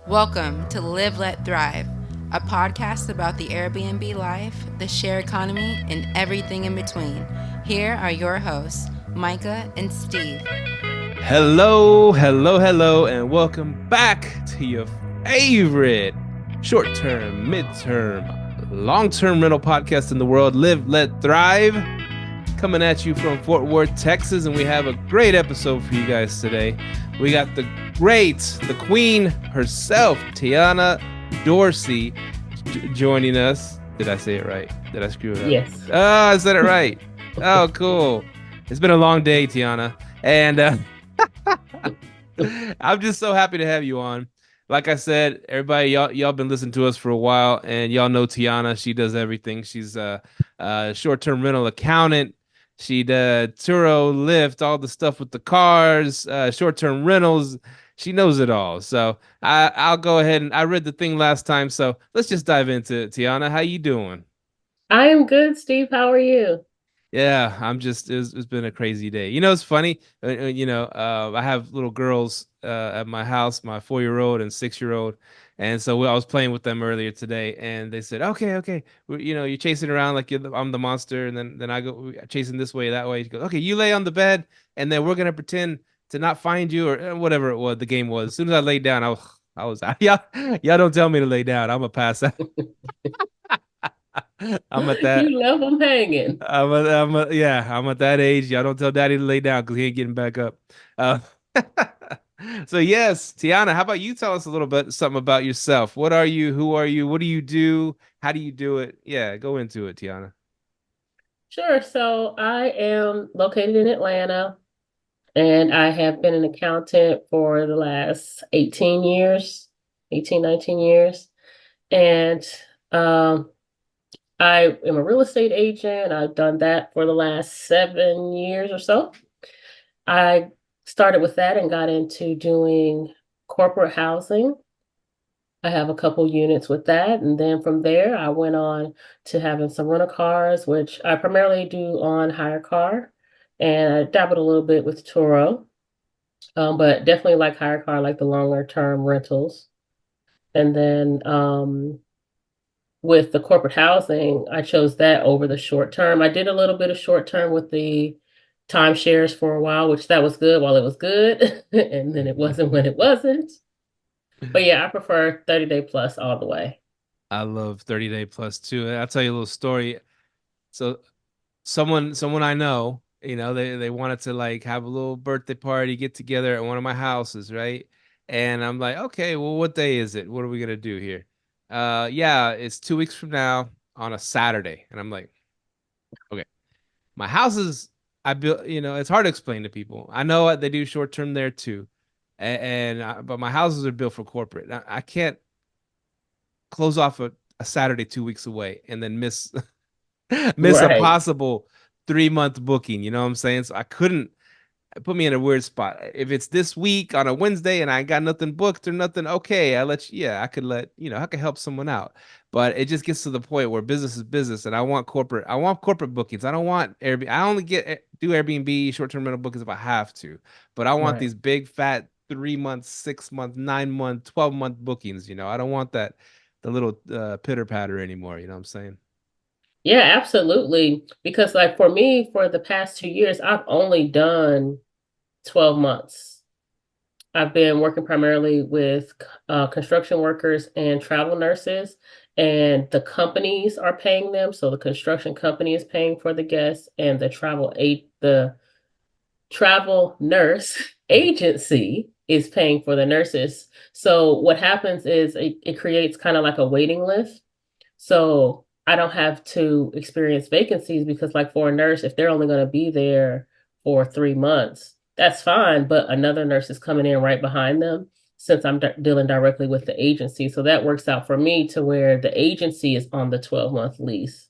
Welcome to Live, Let Thrive, a podcast about the Airbnb life, the share economy, and everything in between. Here are your hosts, Micah and Steve. Hello, and welcome back to your favorite short-term, midterm, long-term rental podcast in the world, Live, Let Thrive, coming at you from Fort Worth, Texas, and we have a great episode for you guys today. We got the queen herself, Teonna Dorsey, joining us. Did I say it right? Did I screw it up? Yes. Oh, I said it right. Oh, cool. It's been a long day, Teonna, and I'm just so happy to have you on. Like I said, everybody, y'all been listening to us for a while, and y'all know Teonna. She does everything. She's a short-term rental accountant. She does turo, Lyft, all the stuff with the cars, short-term rentals. She knows it all. So I'll go ahead and I read the thing last time. So let's just dive into it. Teonna, how you doing? I am good, Steve. How are you? Yeah, I'm just it's been a crazy day. You know, it's funny. I have little girls at my house, my 4-year-old and 6-year-old, and so I was playing with them earlier today, and they said, "Okay, you're chasing around like I'm the monster," and then I go chasing this way, that way. She goes, "Okay, you lay on the bed, and then we're gonna pretend to not find you or whatever it was the game was." As soon as I laid down, I was out. Y'all don't tell me to lay down. I'm a pass out. I'm at that. You left them hanging. I'm at that age. Y'all don't tell daddy to lay down because he ain't getting back up. Uh, so yes, Teonna, how about you tell us a little bit something about yourself? What are you? Who are you? What do you do? How do you do it? Yeah, go into it, Teonna. Sure. So I am located in Atlanta, and I have been an accountant for the last 18 years, 18, 19 years. And um, I am a real estate agent. I've done that for the last 7 years or so. I started with that and got into doing corporate housing. I have a couple units with that. And then from there, I went on to having some rental cars, which I primarily do on hire car. And I dabbled a little bit with Turo, but definitely like hire car, like the longer term rentals. And then with the corporate housing, I chose that over the short term. I did a little bit of short term with the timeshares for a while, which that was good while it was good. And then it wasn't when it wasn't. But yeah, I prefer 30-day plus all the way. I love 30-day plus too. I'll tell you a little story. So someone I know, they wanted to like have a little birthday party, get together at one of my houses, right? And I'm like, okay, well, what day is it? What are we gonna do here? Yeah, it's 2 weeks from now on a Saturday. And I'm like, okay. My house is I built, it's hard to explain to people. I know they do short term there too. But my houses are built for corporate. I can't close off a Saturday 2 weeks away and then miss miss a Right. possible 3-month booking. You know what I'm saying? So I couldn't put me in a weird spot. If it's this week on a Wednesday and I got nothing booked or nothing, okay, I could I could help someone out. But it just gets to the point where business is business and I want corporate bookings. I don't want Airbnb. I only do Airbnb short-term rental bookings if I have to, but I want Right. these big fat 3 month, 6 month, 9 month, 12-month bookings. I don't want the little pitter patter anymore. You know what I'm saying? Yeah, absolutely. Because like for me, for the past 2 years, I've only done 12 months. I've been working primarily with construction workers and travel nurses, and the companies are paying them. So the construction company is paying for the guests, and the travel nurse agency is paying for the nurses. So what happens is it creates kind of like a waiting list. So I don't have to experience vacancies because, like, for a nurse, if they're only going to be there for 3 months, that's fine. But another nurse is coming in right behind them since I'm dealing directly with the agency. So that works out for me to where the agency is on the 12-month lease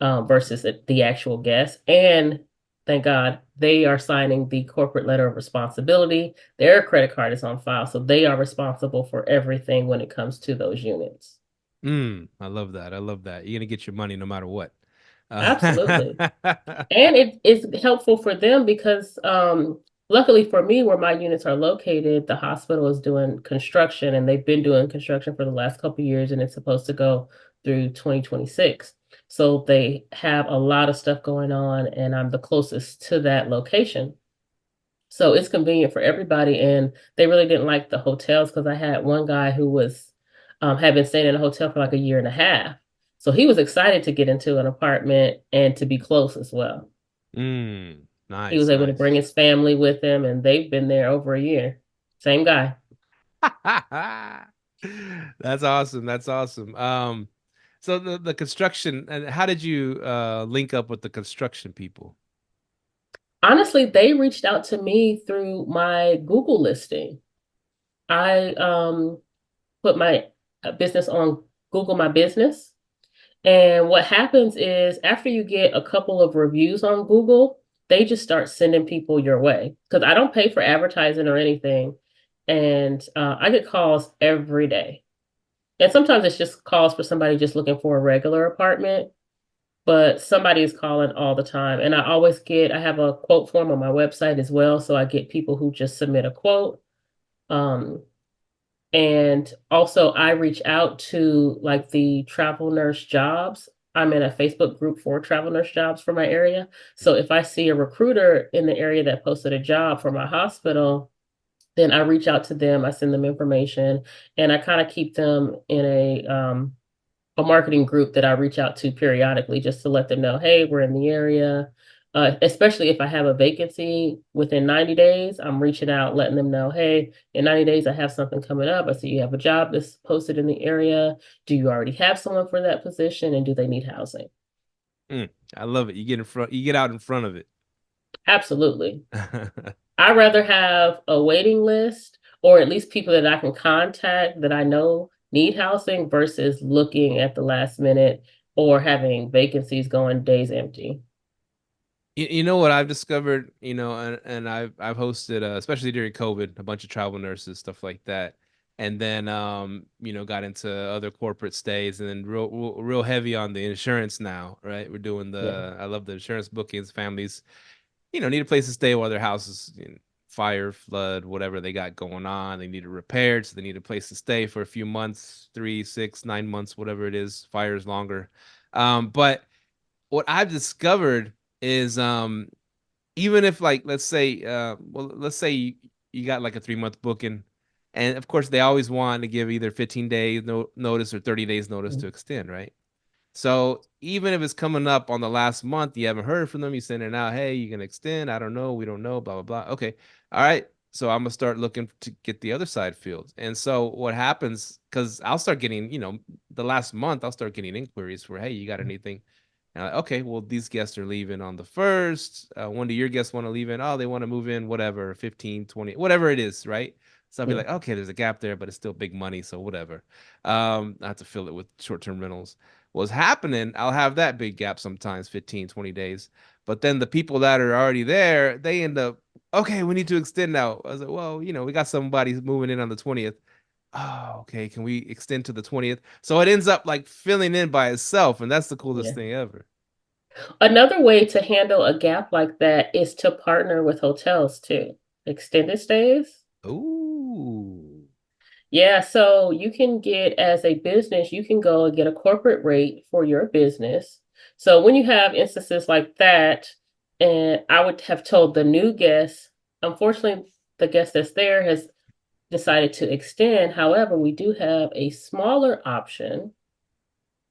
versus the actual guest. And thank God they are signing the corporate letter of responsibility. Their credit card is on file. So they are responsible for everything when it comes to those units. I love that. I love that. You're gonna get your money no matter what. Absolutely. And it is helpful for them because luckily for me, where my units are located, the hospital is doing construction, and they've been doing construction for the last couple of years, and it's supposed to go through 2026. So they have a lot of stuff going on, and I'm the closest to that location. So it's convenient for everybody. And they really didn't like the hotels because I had one guy who was had been staying in a hotel for like a year and a half. So he was excited to get into an apartment and to be close as well. He was Nice, able to bring nice. his family with him, and they've been there over a year. Same guy. That's awesome. That's awesome. So the construction, and how did you link up with the construction people? Honestly, they reached out to me through my Google listing. I put my business on Google My Business. And what happens is after you get a couple of reviews on Google, they just start sending people your way. Because I don't pay for advertising or anything. And I get calls every day. And sometimes it's just calls for somebody just looking for a regular apartment, but somebody is calling all the time. And I have a quote form on my website as well. So I get people who just submit a quote. Um, and also, I reach out to like the travel nurse jobs. I'm in a Facebook group for travel nurse jobs for my area. So if I see a recruiter in the area that posted a job for my hospital, then I reach out to them, I send them information, and I kind of keep them in a marketing group that I reach out to periodically just to let them know, hey, we're in the area. Especially if I have a vacancy within 90 days, I'm reaching out, letting them know, hey, in 90 days, I have something coming up. I see you have a job that's posted in the area. Do you already have someone for that position? And do they need housing? I love it. You get in front, you get out in front of it. Absolutely. I'd rather have a waiting list or at least people that I can contact that I know need housing versus looking at the last minute or having vacancies going days empty. You know what I've discovered, and I've hosted, especially during COVID, a bunch of travel nurses, stuff like that, and then got into other corporate stays, and then real heavy on the insurance now, right? We're doing Yeah. I love the insurance bookings. Families, need a place to stay while their houses, fire, flood, whatever they got going on. They need it repaired, so they need a place to stay for a few months, 3, 6, 9 months, whatever it is. Fires longer, but what I've discovered is even if like let's say you got like a 3 month booking, and of course they always want to give either 15 days notice or 30 days notice to extend, right? So even if it's coming up on the last month, you haven't heard from them, you send it out, hey, you can extend, I don't know, we don't know, blah blah blah. Okay, all right, so I'm gonna start looking to get the other side filled. And so what happens, because I'll start getting, the last month I'll start getting inquiries for, hey, you got anything? And I'm like, okay, well, these guests are leaving on the 1st. When do your guests want to leave in? Oh, they want to move in, whatever, 15, 20, whatever it is, right? So I'll be Yeah. like, okay, there's a gap there, but it's still big money, so whatever. I have to fill it with short-term rentals. What's happening, I'll have that big gap sometimes, 15, 20 days. But then the people that are already there, they end up, okay, we need to extend now. I was like, well, we got somebody moving in on the 20th. Oh, okay. Can we extend to the 20th? So it ends up like filling in by itself, and that's the coolest Yeah. thing ever. Another way to handle a gap like that is to partner with hotels too. Extended stays. Ooh. Yeah, so you can get as a business, you can go and get a corporate rate for your business. So when you have instances like that, and I would have told the new guest, unfortunately, the guest that's there has decided to extend. However, we do have a smaller option.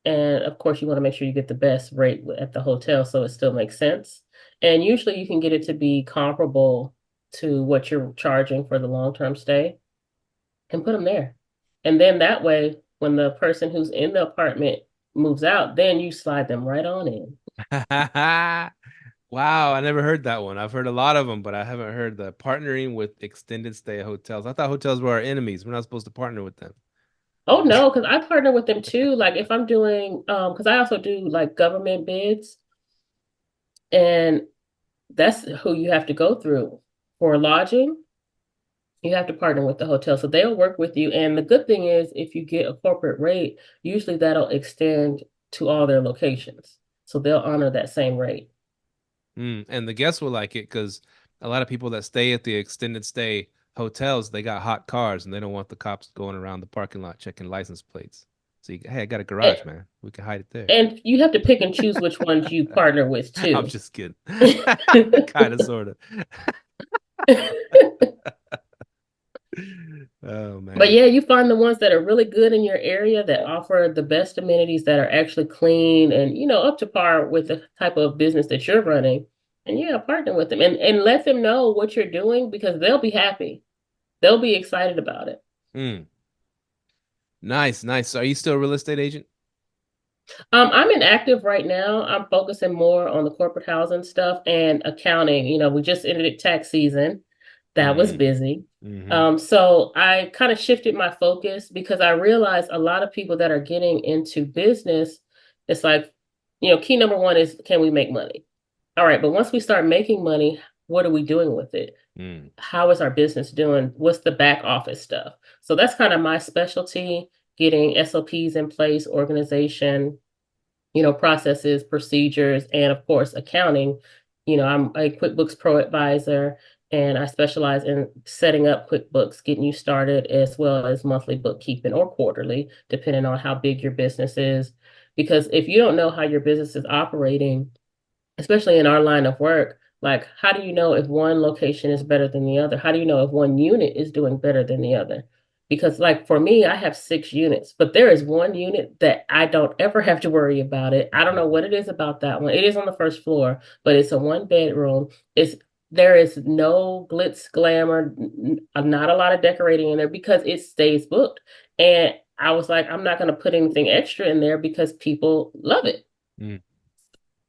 And of course, you want to make sure you get the best rate at the hotel so it still makes sense. And usually you can get it to be comparable to what you're charging for the long-term stay and put them there. And then that way, when the person who's in the apartment moves out, then you slide them right on in. Wow, I never heard that one. I've heard a lot of them, but I haven't heard the partnering with extended stay hotels. I thought hotels were our enemies. We're not supposed to partner with them. Oh no, because I partner with them too. Like if I'm doing, because I also do like government bids, and that's who you have to go through for lodging. You have to partner with the hotel, so they'll work with you. And the good thing is, if you get a corporate rate, usually that'll extend to all their locations, so they'll honor that same rate. And the guests will like it because a lot of people that stay at the extended stay hotels, they got hot cars and they don't want the cops going around the parking lot checking license plates. So hey, I got a garage, And, man. We can hide it there. and you have to pick and choose which ones you partner with I'm too. just kidding. Kind of, sort of. Oh man. But yeah, you find the ones that are really good in your area that offer the best amenities that are actually clean and, up to par with the type of business that you're running. And yeah, partner with them and let them know what you're doing because they'll be happy. They'll be excited about it. Nice, nice. So are you still a real estate agent? I'm inactive right now. I'm focusing more on the corporate housing stuff and accounting. We just ended tax season. That was busy. So I kind of shifted my focus because I realized a lot of people that are getting into business, it's like, key number one is, can we make money? All right, but once we start making money, what are we doing with it? How is our business doing? What's the back office stuff? So that's kind of my specialty, getting SOPs in place, organization, processes, procedures, and of course, accounting. I'm a QuickBooks Pro advisor, and I specialize in setting up QuickBooks, getting you started, as well as monthly bookkeeping or quarterly, depending on how big your business is. Because if you don't know how your business is operating, especially in our line of work, like how do you know if one location is better than the other? How do you know if one unit is doing better than the other? Because like for me, I have 6 units, but there is one unit that I don't ever have to worry about it. I don't know what it is about that one. It is on the first floor, but it's a 1 bedroom. There is no glitz glamour, not a lot of decorating in there because it stays booked. And I was like, I'm not going to put anything extra in there because people love it.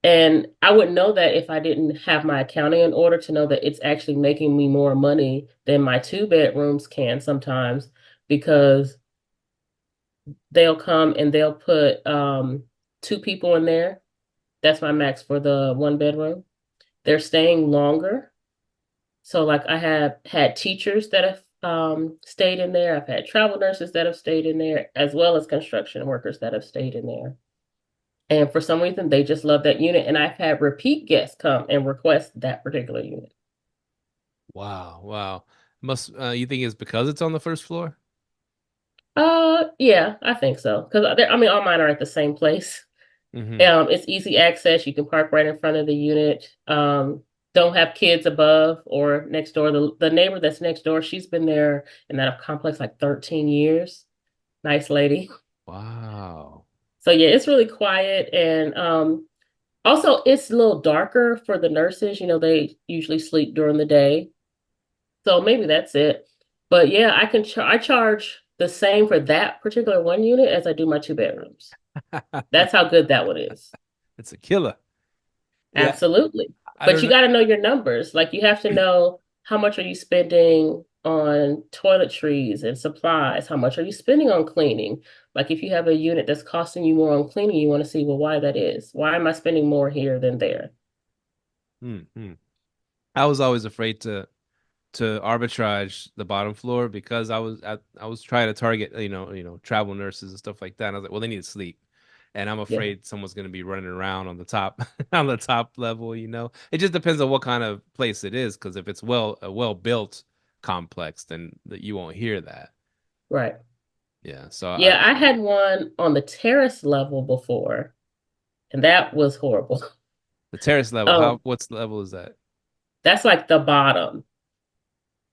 And I wouldn't know that if I didn't have my accounting in order to know that it's actually making me more money than my 2 bedrooms can sometimes, because they'll come and they'll put 2 people in there. That's my max for the 1 bedroom. They're staying longer. So like I have had teachers that have stayed in there. I've had travel nurses that have stayed in there, as well as construction workers that have stayed in there. And for some reason, they just love that unit. And I've had repeat guests come and request that particular unit. Wow, wow. You think it's because it's on the first floor? Yeah, I think so. Because all mine are at the same place. It's easy access. You can park right in front of the unit. Don't have kids above or next door. The neighbor that's next door, she's been there in that complex like 13 years. Nice lady. Wow. So yeah, it's really quiet, and also it's a little darker for the nurses. They usually sleep during the day, so maybe that's it. But yeah, I charge the same for that particular one unit as I do my 2 bedrooms. That's how good that one is. It's a killer. Yeah. Absolutely. But you got to know your numbers. Like you have to know how much are you spending on toiletries and supplies? How much are you spending on cleaning? Like if you have a unit that's costing you more on cleaning, you want to see, well, why that is. Why am I spending more here than there? I was always afraid to arbitrage the bottom floor because I was trying to target, travel nurses and stuff like that. And I was like, well, they need to sleep. And I'm afraid someone's going to be running around on the top on the top level, It just depends on what kind of place it is, because if it's a well-built complex, then you won't hear that. Right. Yeah. So yeah, I had one on the terrace level before, and that was horrible. The terrace level, what level is that? That's like the bottom.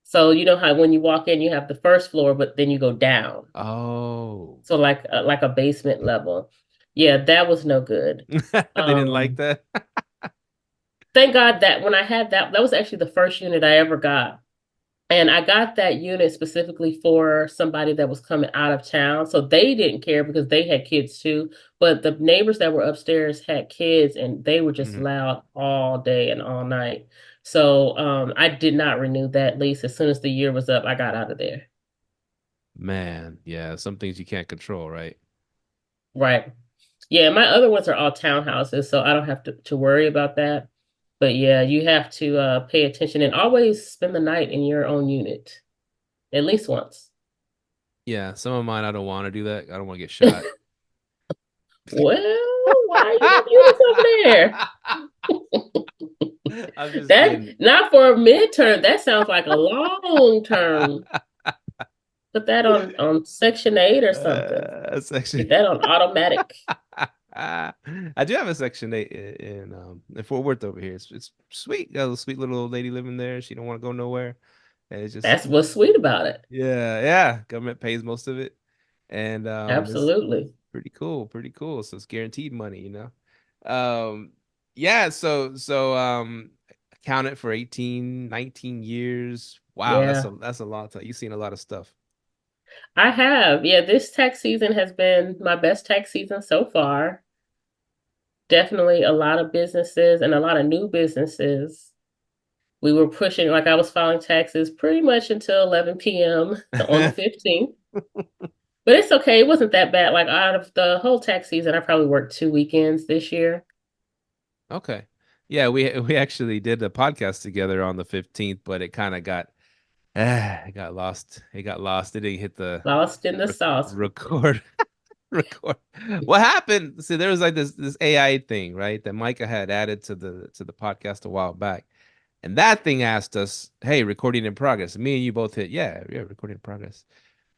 So you know how when you walk in, you have the first floor, but then you go down. Oh. So like a basement level. Yeah, that was no good. They didn't like that. Thank God that when I had that was actually the first unit I ever got. And I got that unit specifically for somebody that was coming out of town. So they didn't care because they had kids too. But the neighbors that were upstairs had kids and they were just loud all day and all night. So I did not renew that lease. As soon as the year was up, I got out of there. Man, yeah, some things you can't control, right? Right. Yeah, my other ones are all townhouses, so I don't have to worry about that. But yeah, you have to pay attention and always spend the night in your own unit, at least once. Yeah, some of mine I don't want to do that. I don't want to get shot. Well, why you have units over there? I'm just That kidding. not for a midterm. That sounds like a long term. Put that on Section 8 or something. Section. Get that on automatic. I do have a Section 8 in Fort Worth over here. It's sweet. Got a sweet little old lady living there. She don't want to go nowhere. And it's just, That's what's sweet about it. yeah. Government pays most of it. And it's Absolutely. pretty cool, pretty cool. So it's guaranteed money, you know. Yeah, so accounted for 18, 19 years. Wow, Yeah, that's a lot of time. You've seen a lot of stuff. I have. Yeah, this tax season has been my best tax season so far. Definitely a lot of businesses and a lot of new businesses. We were pushing, like I was filing taxes pretty much until 11 p.m. on the 15th. But it's okay. It wasn't that bad. Like out of the whole tax season, I probably worked 2 weekends this year. Okay. Yeah, we actually did a podcast together on the 15th, but it kind of it got lost. It got lost. It didn't hit the Lost in the sauce. record. Record. What happened? See, there was like this AI thing, right? That Micah had added to the podcast a while back. And that thing asked us, "Hey, recording in progress." Me and you both hit, yeah, recording in progress.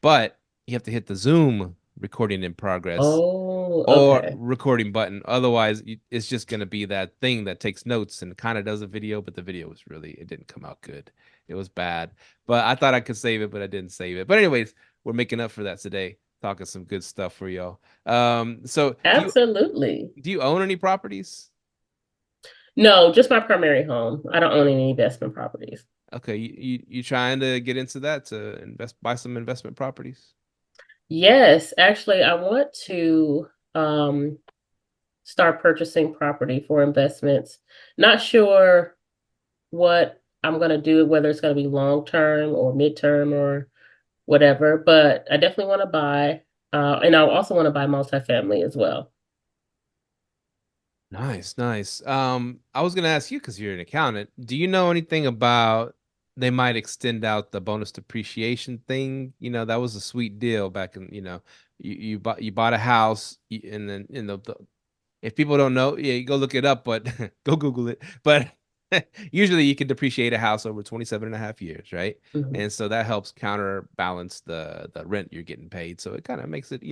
But you have to hit the Zoom recording in progress Oh, or okay. recording button. Otherwise, it's just going to be that thing that takes notes and kind of does a video, but the video was it didn't come out good. It was bad. But I thought I could save it, but I didn't save it. But anyways, we're making up for that today, talking some good stuff for y'all. So Absolutely. do you own any properties? No, just my primary home. I don't own any investment properties. Okay, you trying to get into that to buy some investment properties? Yes, actually, I want to start purchasing property for investments. Not sure what I'm going to do, whether it's going to be long term or midterm or whatever, but I definitely want to buy. And I also want to buy multifamily as well. Nice, nice. I was gonna ask you because you're an accountant. Do you know anything about they might extend out the bonus depreciation thing? You know, that was a sweet deal back in, you bought a house and then if people don't know, yeah, you go look it up, but go Google it. But usually you can depreciate a house over 27 and a half years, right? Mhm. And so that helps counterbalance the rent you're getting paid. So it kind of makes it,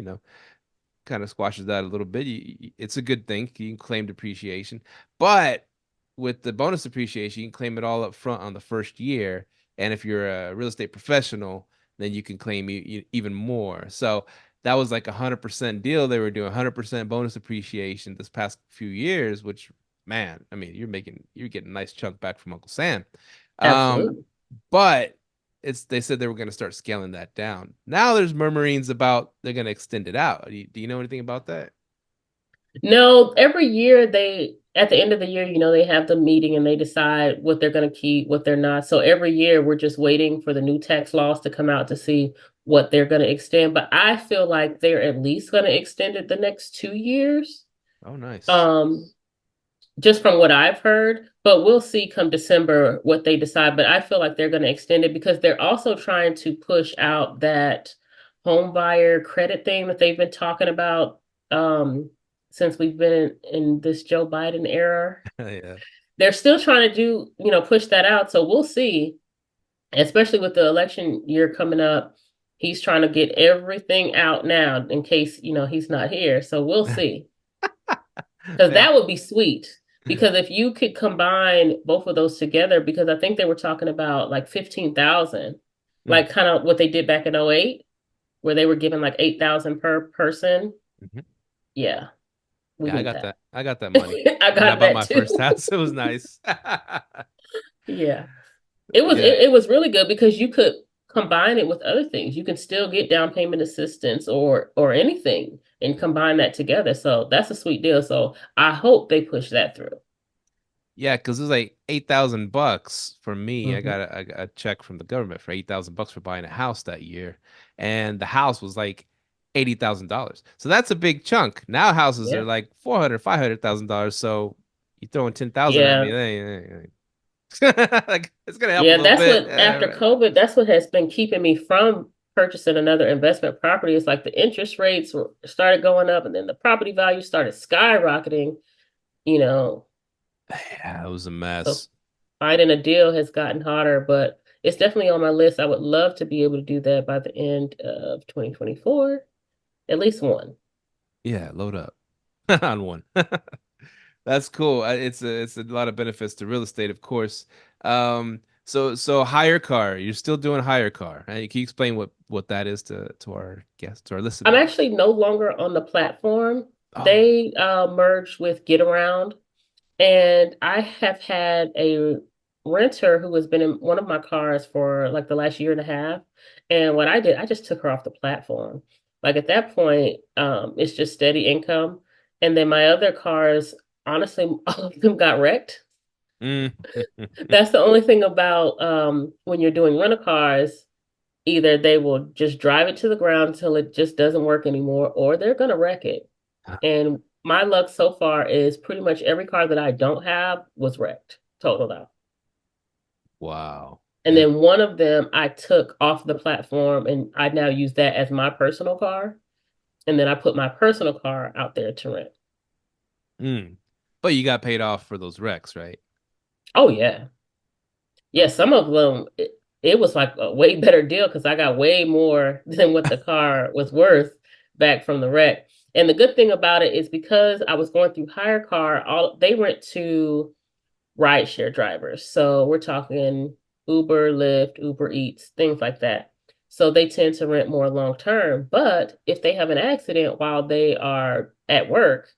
kind of squashes that a little bit. It's a good thing. You can claim depreciation, but with the bonus depreciation, you can claim it all up front on the first year. And if you're a real estate professional, then you can claim even more. So that was like 100% deal. They were doing 100% bonus depreciation this past few years, which, man, I mean, you're getting a nice chunk back from Uncle Sam. Um, Absolutely. but they said they were going to start scaling that down. Now there's murmurings about they're going to extend it out. Do you know anything about that? No, every year at the end of the year, they have the meeting and they decide what they're going to keep, what they're not. So every year we're just waiting for the new tax laws to come out to see what they're going to extend. But I feel like they're at least going to extend it the next 2 years. Oh, nice. Um, just from what I've heard, but we'll see come December what they decide. But I feel like they're going to extend it because they're also trying to push out that home buyer credit thing that they've been talking about since we've been in this Joe Biden era. Yeah. They're still trying to push that out. So we'll see, especially with the election year coming up. He's trying to get everything out now in case, he's not here. So we'll see. Because Man. that would be sweet. Because if you could combine both of those together, because I think they were talking about like 15,000, Mm. like kind of what they did back in 08, where they were giving like 8,000 per person. Mhm. Yeah, we Yeah, I need got that. that. I got that money I when I got bought that my too. first house. It was nice. Yeah. It was Yeah. it, it was really good because you could combine it with other things. You can still get down payment assistance or anything and combine that together. So that's a sweet deal. So I hope they push that through. Yeah, because it was like $8,000 for me. I Mhm. got a check from the government for $8,000 for buying a house that year, and the house was like $80,000. So that's a big chunk. Now houses are Yeah. like 400, $500,000. So you throwing 10,000 at me, Yeah. like it's gonna help a Yeah, little that's bit. what after COVID, that's what has been keeping me from purchasing another investment property. It's like the interest rates started going up and then the property value started skyrocketing, you know. Yeah, it was a So mess. finding a deal has gotten harder, but it's definitely on my list. I would love to be able to do that by the end of 2024, at least one. Yeah, load up on one. That's cool. It's a lot of benefits to real estate, of course. So hire car. You're still doing hire car. Can you explain what that is to our guests, to our I'm listeners? actually no longer on the platform. Oh, They merged with Get Around, and I have had a renter who has been in one of my cars for like the last year and a half. And what I did, I just took her off the platform. Like at that point, it's just steady income. And then my other cars, honestly, all of them got wrecked. mm. That's the only thing about when you're doing rental cars, either they will just drive it to the ground until it just doesn't work anymore, or they're gonna wreck it. And my luck so far is pretty much every car that I don't have was wrecked, totaled out. Wow. And then one of them I took off the platform and I now use that as my personal car. And then I put my personal car out there to rent. Mm. But you got paid off for those wrecks, right? Oh, yeah. Yeah, Okay. some of them, it was like a way better deal because I got way more than what the car was worth back from the wreck. And the good thing about it is because I was going through Hire Car, all they went to rideshare drivers. So we're talking Uber, Lyft, Uber Eats, things like that. So they tend to rent more long term. But if they have an accident while they are at work,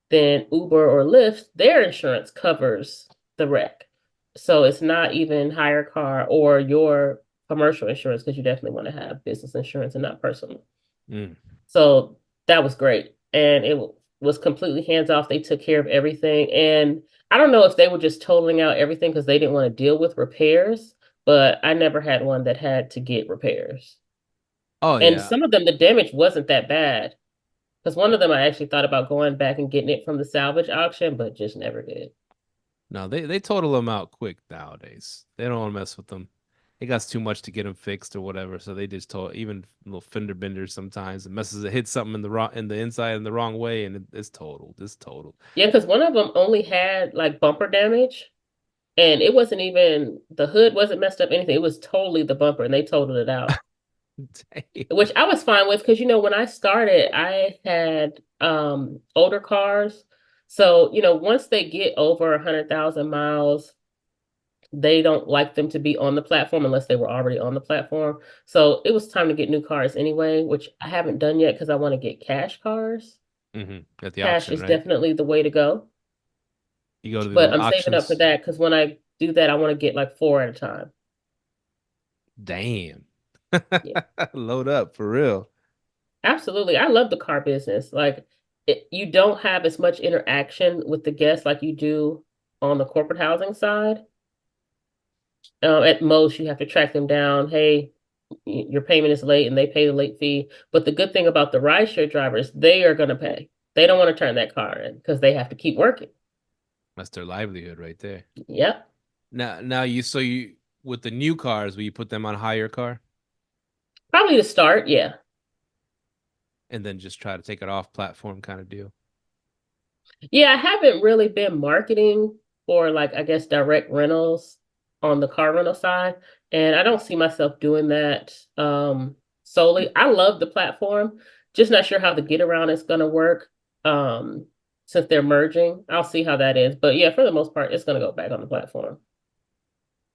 then Uber or Lyft, their insurance covers the wreck. So it's not even Hire Car or your commercial insurance because you definitely want to have business insurance and not personal. Mm. So that was great. And it was completely hands off. They took care of everything. And I don't know if they were just totaling out everything because they didn't want to deal with repairs, but I never had one that had to get repairs. Oh And yeah. some of them, the damage wasn't that bad. Because one of them, I actually thought about going back and getting it from the salvage auction, but just never did. No, they total them out quick nowadays. They don't want to mess with them. It costs too much to get them fixed or whatever, so they just total even little fender benders sometimes. It hits something in the wrong in the inside in the wrong way, and it's totaled. It's totaled. Yeah, because one of them only had like bumper damage, and it wasn't even the hood wasn't messed up, anything. It was totally the bumper, and they totaled it out. Damn. Which I was fine with because when I started, I had older cars. So, once they get over 100,000 miles, they don't like them to be on the platform unless they were already on the platform. So it was time to get new cars anyway, which I haven't done yet because I want to get cash cars. At the Cash auction, is right? definitely the way to go. You go to But those I'm saving up for auctions. that because when I do that, I want to get like four at a time. Damn. Yeah. Load up for real. Absolutely. I love the car business. Like you don't have as much interaction with the guests like you do on the corporate housing side. At most, you have to track them down. Hey, your payment is late, and they pay the late fee. But the good thing about the rideshare drivers, they are going to pay. They don't want to turn that car in because they have to keep working. That's their livelihood right there. Yep. Now you with the new cars, will you put them on higher car Probably to start, yeah. and then just try to take it off platform kind of deal? Yeah, I haven't really been marketing for like I guess direct rentals on the car rental side, and I don't see myself doing that solely. I love the platform, just not sure how the get around is going to work since they're merging. I'll see how that is, but yeah, for the most part, it's going to go back on the platform.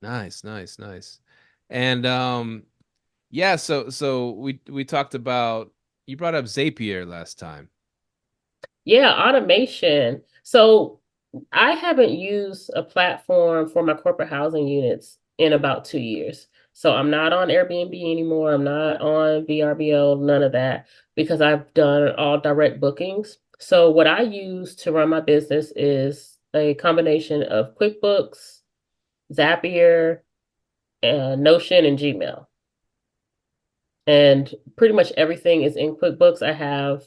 Nice, nice, nice. And yeah, so we talked about you brought up Zapier last time. Yeah, automation. So I haven't used a platform for my corporate housing units in about 2 years. So I'm not on Airbnb anymore. I'm not on VRBO, none of that, because I've done all direct bookings. So what I use to run my business is a combination of QuickBooks, Zapier, and Notion, and Gmail. And pretty much everything is in QuickBooks. I have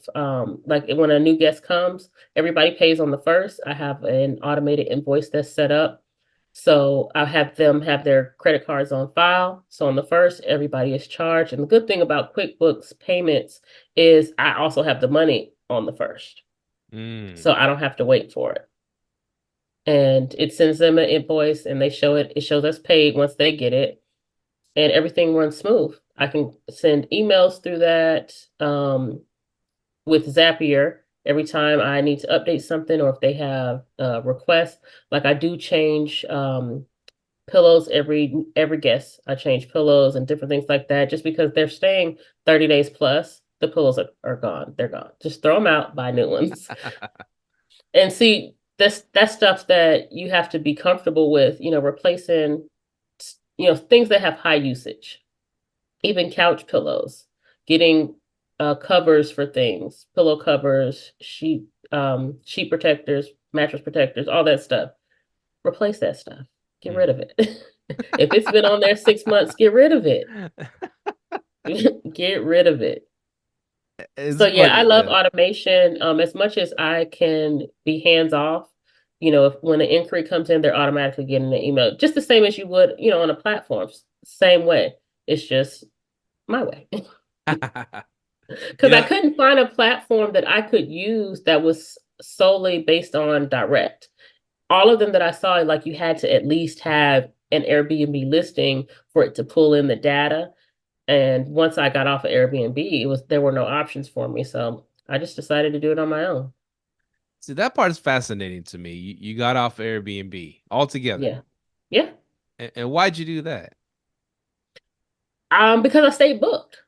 like when a new guest comes, everybody pays on the first. I have an automated invoice that's set up. So I have them have their credit cards on file. So on the first, everybody is charged. And the good thing about QuickBooks payments is I also have the money on the first. Mm. So I don't have to wait for it. and it sends them an invoice, and it shows us paid once they get it, and everything runs smooth. I can send emails through that with Zapier every time I need to update something, or if they have requests. Like I do change pillows every guest. I change pillows and different things like that, just because they're staying 30 days plus. The pillows are gone. They're gone. Just throw them out, buy new ones. And see, that's stuff that you have to be comfortable with, replacing, things that have high usage, even couch pillows, getting covers for things, pillow covers, sheet protectors, mattress protectors, all that stuff. Replace that stuff. Get rid of it. If it's been on there 6 months, get rid of it. Get rid of it. So yeah, I funny. love automation. As much as I can be hands off, if when an inquiry comes in, they're automatically getting an email, just the same as you would, on a platform. Same way. It's just my way. Because I couldn't find a platform that I could use that was solely based on direct. All of them that I saw, like you had to at least have an Airbnb listing for it to pull in the data. And once I got off of Airbnb, there were no options for me. So I just decided to do it on my own. See, that part is fascinating to me. You got off Airbnb altogether. Yeah. Yeah. And why'd you do that? Because I stayed booked.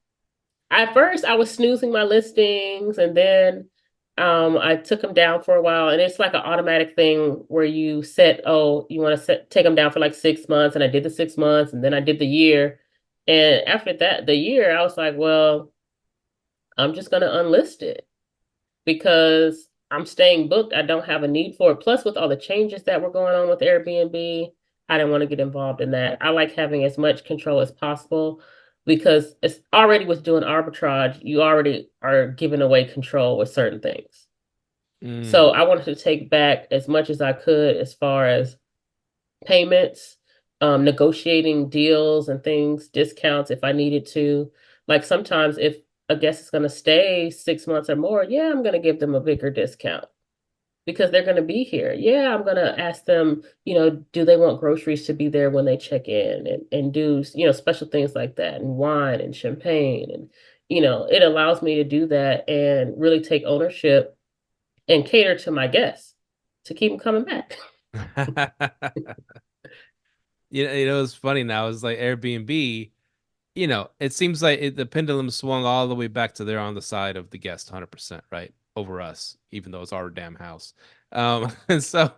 At first, I was snoozing my listings, and then I took them down for a while. And it's like an automatic thing where you set, oh, you want to take them down for like 6 months. And I did the 6 months, and then I did the year. And after that, the year, I was like, well, I'm just going to unlist it because I'm staying booked. I don't have a need for it. Plus, with all the changes that were going on with Airbnb, I didn't want to get involved in that. I like having as much control as possible because it's already with doing arbitrage, you already are giving away control with certain things. So I wanted to take back as much as I could as far as payments, negotiating deals and things, discounts if I needed to. Like sometimes if a guest is going to stay 6 months or more, yeah, I'm going to give them a bigger discount because they're going to be here. Yeah, I'm going to ask them, do they want groceries to be there when they check in and do, special things like that, and wine and champagne. And, it allows me to do that and really take ownership and cater to my guests to keep them coming back. It's funny now. It's like Airbnb, it seems like the pendulum swung all the way back to they're on the side of the guest 100%, right? Over us, even though it's our damn house. And so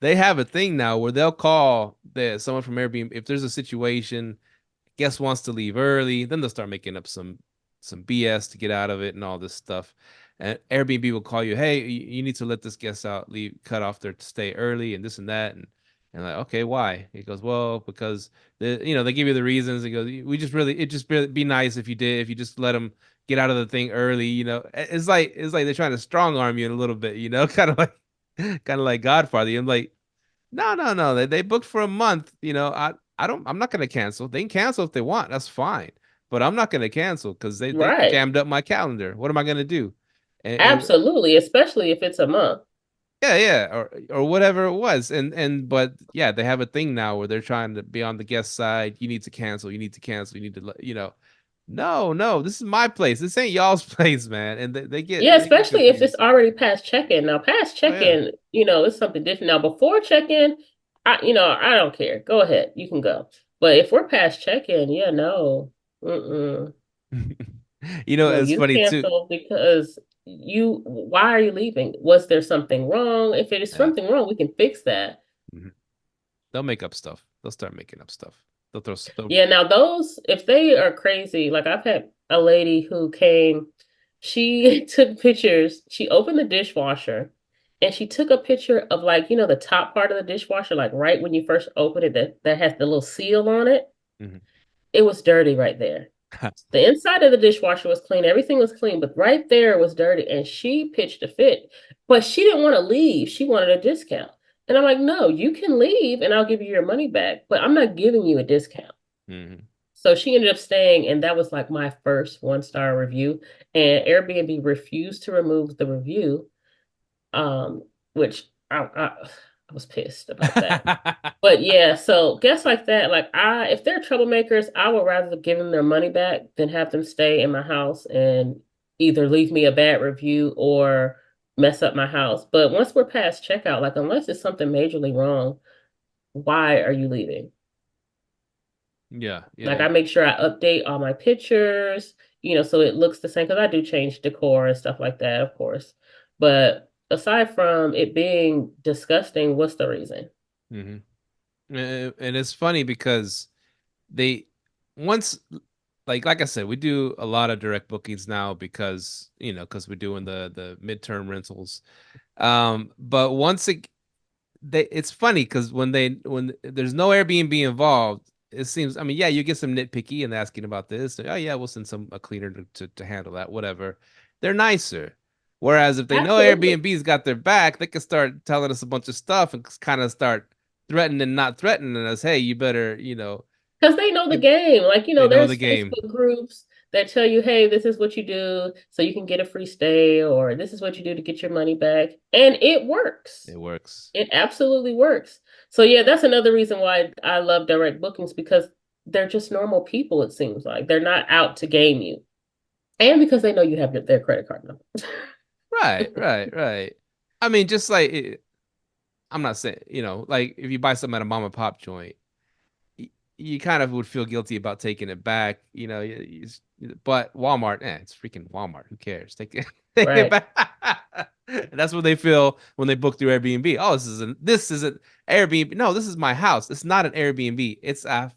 they have a thing now where they'll call someone from Airbnb. If there's a situation, guest wants to leave early, then they'll start making up some BS to get out of it and all this stuff. And Airbnb will call you, hey, you need to let this guest out, cut off their stay early and this and that. And like, okay, why? He goes, well, because they give you the reasons. He goes, it just be nice if you just let them get out of the thing early. It's like they're trying to strong arm you in a little bit, kind of like Godfather. I'm like, no. They booked for a month. I'm not gonna cancel. They can cancel if they want. That's fine. But I'm not gonna cancel because they Right. jammed up my calendar. What am I gonna do? Absolutely, especially if it's a month. Yeah, or whatever it was, but yeah, they have a thing now where they're trying to be on the guest side. You need to cancel. You need to cancel. You need to, no, this is my place. This ain't y'all's place, man. And they get Especially if confused. it's already past check-in. Now, past check-in, it's something different. Now, before check-in, I don't care. Go ahead, you can go. But if we're past check-in, yeah, no, no, It's you funny too. cancel because why are you leaving? Was there something wrong? If it is something wrong, we can fix that. Mm-hmm. They'll make up stuff. They'll start making up stuff. Yeah, now those, if they are crazy, like I've had a lady who came, she took pictures, she opened the dishwasher and she took a picture of like, the top part of the dishwasher, like right when you first open it, that has the little seal on it. Mm-hmm. It was dirty right there. The inside of the dishwasher was clean, everything was clean, but right there was dirty. And she pitched a fit, but she didn't want to leave. She wanted a discount. And I'm like, no, you can leave and I'll give you your money back, but I'm not giving you a discount. Mm-hmm. So she ended up staying, and that was like my first 1-star review. And Airbnb refused to remove the review, which I was pissed about that. But yeah, so guests like that, like if they're troublemakers, I would rather give them their money back than have them stay in my house and either leave me a bad review or mess up my house. But once we're past checkout, like unless it's something majorly wrong, why are you leaving? Yeah, Like I yeah. make sure I update all my pictures, so it looks the same because I do change decor and stuff like that, of course. But aside from it being disgusting, what's the reason? hmm And it's funny because they once like I said, we do a lot of direct bookings now because because we're doing the midterm rentals. But once it's funny because when there's no Airbnb involved, it seems, I mean, yeah, you get some nitpicky and asking about this. Oh yeah, we'll send a cleaner to handle that, whatever. They're nicer. Whereas if they know Absolutely. Airbnb's got their back, they can start telling us a bunch of stuff and kind of start threatening, not threatening us. Hey, you better, Because they know the get, game. Like, they know the there's game. Facebook groups that tell you, hey, this is what you do so you can get a free stay, or this is what you do to get your money back. And it works. It works. It absolutely works. So yeah, that's another reason why I love direct bookings because they're just normal people, it seems like. They're not out to game you. And because they know you have their credit card number. Right, right, right. I mean, just like I'm not saying, like if you buy something at a mom and pop joint, you kind of would feel guilty about taking it back, but Walmart, it's freaking Walmart. Who cares? Take it Right. back. That's what they feel when they book through Airbnb. Oh, this isn't Airbnb. No, this is my house. It's not an Airbnb. It's my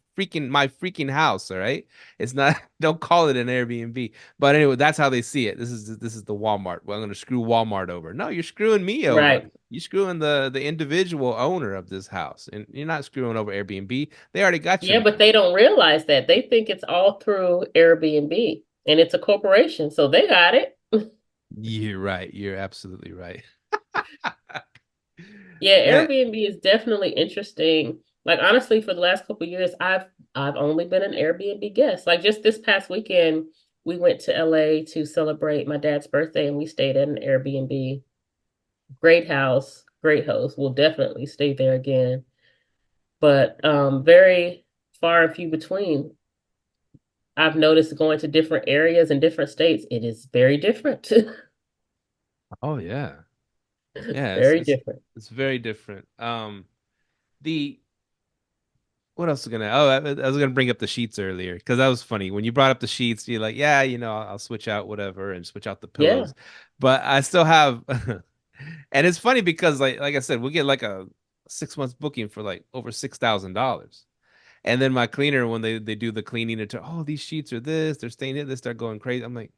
freaking house. All right. It's not. Don't call it an Airbnb. But anyway, that's how they see it. This is the Walmart. Well, I'm gonna screw Walmart over. No, you're screwing me over. Right. You're screwing the individual owner of this house, and you're not screwing over Airbnb. They already got your Yeah, but money. they don't realize that. They think it's all through Airbnb and it's a corporation, so they got it. You're right. You're absolutely right. Yeah, Man, Airbnb is definitely interesting. Like honestly, for the last couple of years, I've only been an Airbnb guest. Like just this past weekend, we went to LA to celebrate my dad's birthday and we stayed at an Airbnb. Great house, great host. We'll definitely stay there again. But very far and few between. I've noticed going to different areas in different states, it is very different. oh yeah. Yeah, it's Very it's different. it's very different. The what else was gonna? Oh, I was gonna bring up the sheets earlier because that was funny when you brought up the sheets. You're like, yeah, I'll switch out whatever and switch out the Yeah. pillows, but I still have. And it's funny because like I said, we get like a 6 months booking for like over $6,000. And then my cleaner, when they do the cleaning, oh, these sheets are this, they're staying in, they start going crazy. I'm like,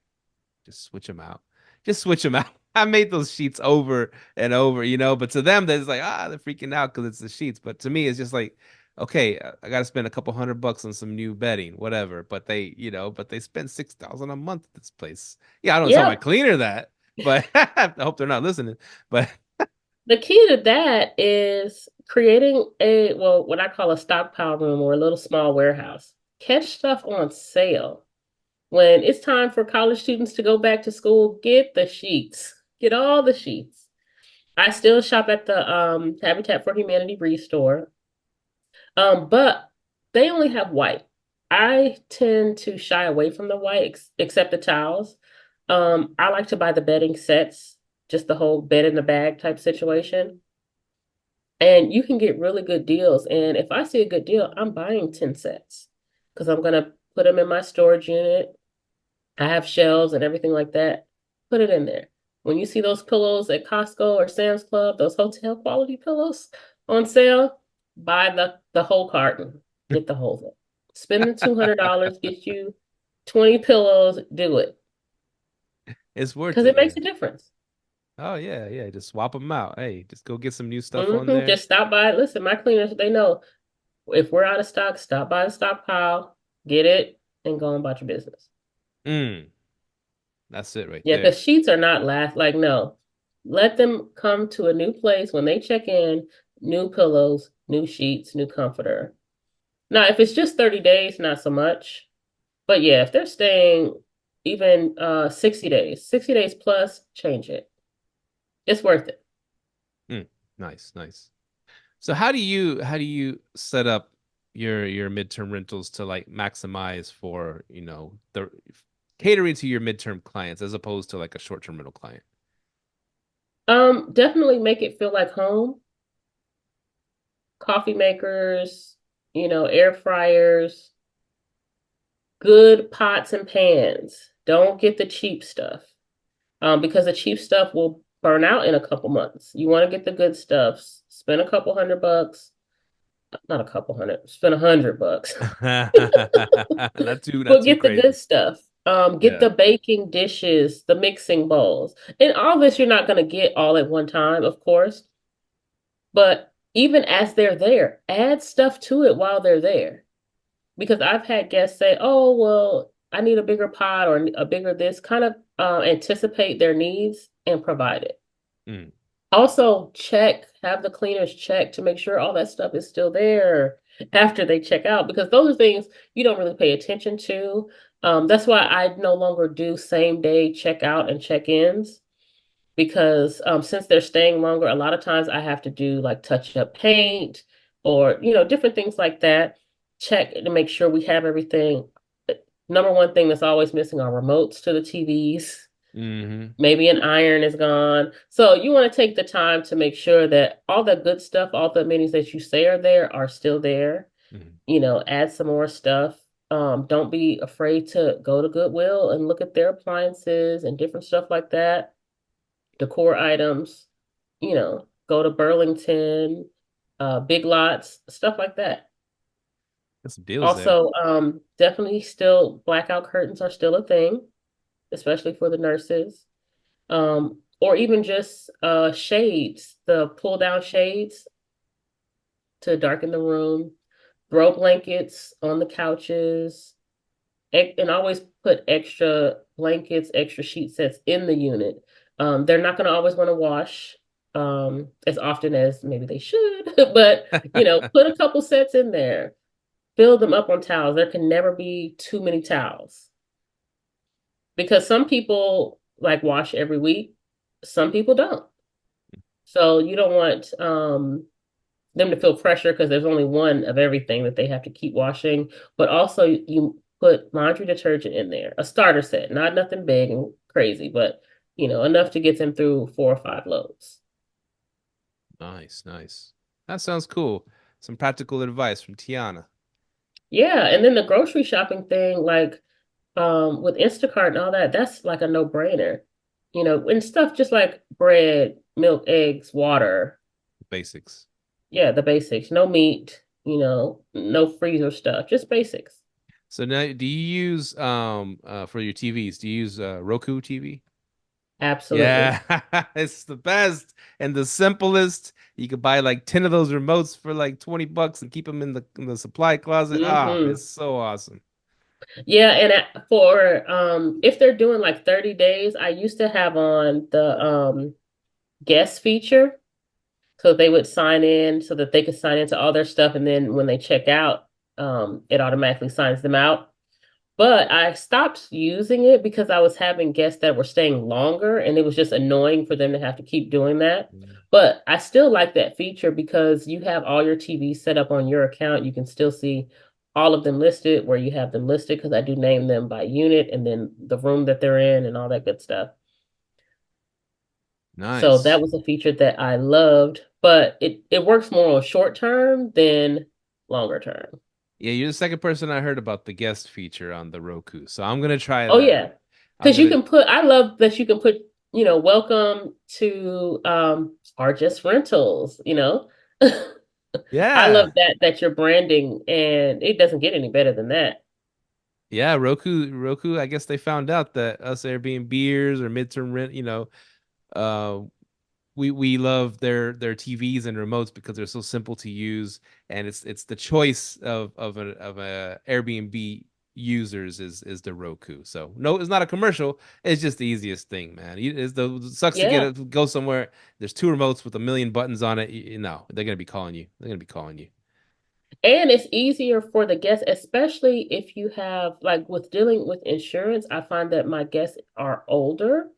just switch them out. Just switch them out. I made those sheets over and over, but to them, they're just like, they're freaking out because it's the sheets. But to me, it's just like, okay, I got to spend a couple $100 on some new bedding, whatever. But they spend 6,000 a month at this place. Yeah, I don't tell my Yep. cleaner that, but I hope they're not listening. But The key to that is creating what I call a stockpile room or a little small warehouse. Catch stuff on sale. When it's time for college students to go back to school, get the sheets. Get all the sheets. I still shop at the Habitat for Humanity Restore. But they only have white. I tend to shy away from the white, except the towels. I like to buy the bedding sets, just the whole bed in the bag type situation. And you can get really good deals. And if I see a good deal, I'm buying 10 sets because I'm going to put them in my storage unit. I have shelves and everything like that. Put it in there. When you see those pillows at Costco or Sam's Club, those hotel quality pillows on sale, buy the whole carton. Get the whole thing. Spend the $200, get you 20 pillows, do it. it's worth Because it. it Yeah. makes a difference. Oh yeah, yeah. Just swap them out. Hey, just go get some new stuff on there. Just stop by. Listen, my cleaners, they know if we're out of stock, stop by the stockpile, get it, and go about your business. Mm, that's it right Yeah, there. because sheets are not like, no. Let them come to a new place when they check in, new pillows, new sheets, new comforter. Now, if it's just 30 days, not so much. But yeah, if they're staying even 60 days plus, change it. It's worth it. Mm, nice, nice. So how do you set up your midterm rentals to like maximize for, the catering to your midterm clients as opposed to like a short-term rental client? Definitely make it feel like home. Coffee makers, air fryers, good pots and pans. Don't get the cheap stuff. Because the cheap stuff will burn out in a couple months. You want to get the good stuff. Spend a couple $100. Not a couple hundred. Spend $100. Not But too get the good crazy. stuff. Get Yeah. the baking dishes, the mixing bowls. And all this you're not going to get all at one time, of course. But even as they're there, add stuff to it while they're there. Because I've had guests say, "Oh, well, I need a bigger pot or a bigger this," kind of anticipate their needs and provide it. Mm. Also, have the cleaners check to make sure all that stuff is still there after they check out, because those are things you don't really pay attention to. That's why I no longer do same day check out and check ins, because since they're staying longer, a lot of times I have to do like touch up paint or different things like that. Check to make sure we have everything. Number one thing that's always missing are remotes to the TVs. Hmm. Maybe an iron is gone. So you want to take the time to make sure that all the good stuff, all the amenities that you say are there are still there. Hmm. Add some more stuff. Don't be afraid to go to Goodwill and look at their appliances and different stuff like that, decor items, go to Burlington, Big Lots, stuff like that. Got some deals there. Also, definitely still blackout curtains are still a thing, especially for the nurses. Or even just shades, the pull down shades to darken the room, throw blankets on the couches, and always put extra blankets, extra sheet sets in the unit. They're not going to always want to wash as often as maybe they should, but put a couple sets in there, fill them up on towels. There can never be too many towels, because some people like wash every week, some people don't. So you don't want them to feel pressure because there's only one of everything that they have to keep washing. But also, you put laundry detergent in there, a starter set, not nothing big and crazy, but enough to get them through 4 or 5 loads. Nice, nice. That sounds cool. Some practical advice from Teonna. Yeah, and then the grocery shopping thing, like with Instacart and all that, that's like a no-brainer. And stuff just like bread, milk, eggs, water. Basics. Yeah, the basics. No meat, no freezer stuff, just basics. So now, do you use for your TVs? Do you use Roku TV? Absolutely. Yeah, it's the best and the simplest. You could buy like 10 of those remotes for like $20 and keep them in the supply closet. Ah, Hmm. it's so awesome. Yeah, and for if they're doing like 30 days, I used to have on the guest feature, so they would sign in so that they could sign into all their stuff, and then when they check out, it automatically signs them out. But I stopped using it because I was having guests that were staying longer, and it was just annoying for them to have to keep doing that. But I still like that feature because you have all your TVs set up on your account. You can still see all of them listed where you have them listed, because I do name them by unit and then the room that they're in and all that good stuff. So that Nice. was a feature that I loved, but it works more on short term than longer term. Yeah, you're the second person I heard about the guest feature on the Roku, so I'm gonna try Oh that. yeah. I'm Because you gonna, can put, I love that you can put, welcome to or just rentals. I yeah, love that you're branding, and it doesn't get any better than that. yeah. Roku. I guess they found out that us Airbnbers or midterm rent, uh, we love their TVs and remotes because they're so simple to use, and it's the choice of a Airbnb users is the Roku. So no, it's not a commercial. It's just the easiest thing, man. It sucks to Yeah. go somewhere. There's two remotes with a million buttons on it. No, they're gonna be calling you. They're gonna be calling you. And it's easier for the guests, especially if you have, like, with dealing with insurance, I find that my guests are older,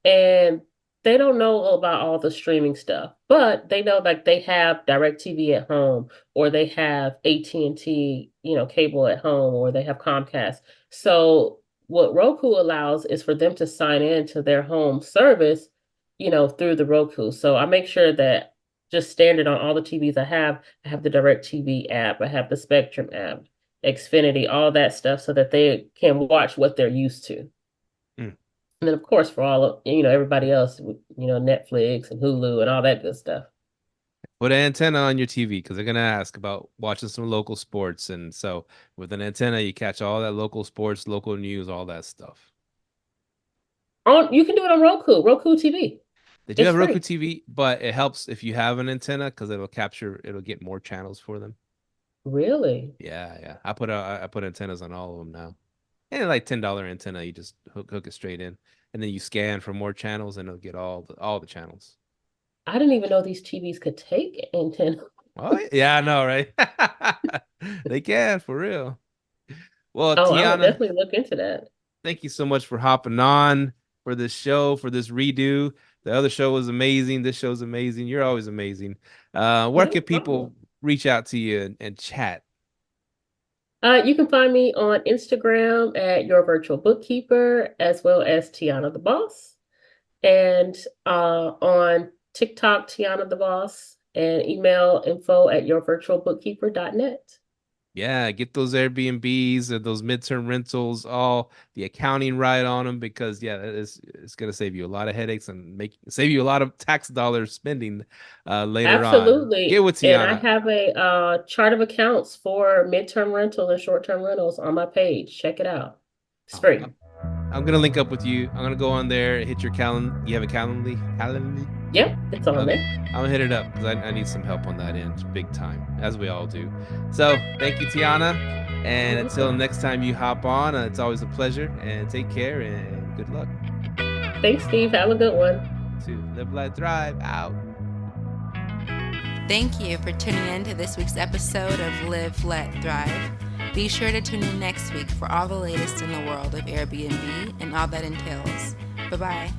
and they don't know about all the streaming stuff, but they know like they have DirecTV at home, or they have AT&T, cable at home, or they have Comcast. So what Roku allows is for them to sign in to their home service, through the Roku. So I make sure that just standard on all the TVs I have the DirecTV app, I have the Spectrum app, Xfinity, all that stuff, so that they can watch what they're used to. And then, of course, for all of, everybody else, Netflix and Hulu and all that good stuff. Put an antenna on your TV because they're going to ask about watching some local sports. And so with an antenna, you catch all that local sports, local news, all that stuff. You can do it on Roku TV. They do have Roku TV, but it helps if you have an antenna because it'll get more channels for them. Really? Yeah. I put antennas on all of them now. And like $10 antenna, you just hook it straight in, and then you scan for more channels, and it'll get all the channels. I didn't even know these TVs could take antenna. Oh yeah, I know, right? They can, for real. Well, I Teonna, would definitely look into that. Thank you so much for hopping on for this show, for this redo. The other show was amazing. This show's amazing. You're always amazing. Where can people reach out to you and chat? You can find me on Instagram at Your Virtual Bookkeeper, as well as Teonna the Boss, and on TikTok, Teonna the Boss, and email info@yourvirtualbookkeeper.net. Yeah, get those Airbnbs or those midterm rentals, all the accounting right on them, because it's going to save you a lot of headaches and save you a lot of tax dollars spending later on. Absolutely. Get with Teonna. And I have a chart of accounts for midterm rental and short-term rentals on my page. Check it out. It's free. I'm going to link up with you. I'm going to go on there, hit your calendar. You have a Calendly? Yep, it's on there. I'm going to hit it up because I need some help on that end, big time, as we all do. So thank you, Teonna. And until next time you hop on, it's always a pleasure. And take care and good luck. Thanks, Steve. Have a good one. To LiveLetThrive out. Thank you for tuning in to this week's episode of Live, Let, Thrive. Be sure to tune in next week for all the latest in the world of Airbnb and all that entails. Bye-bye.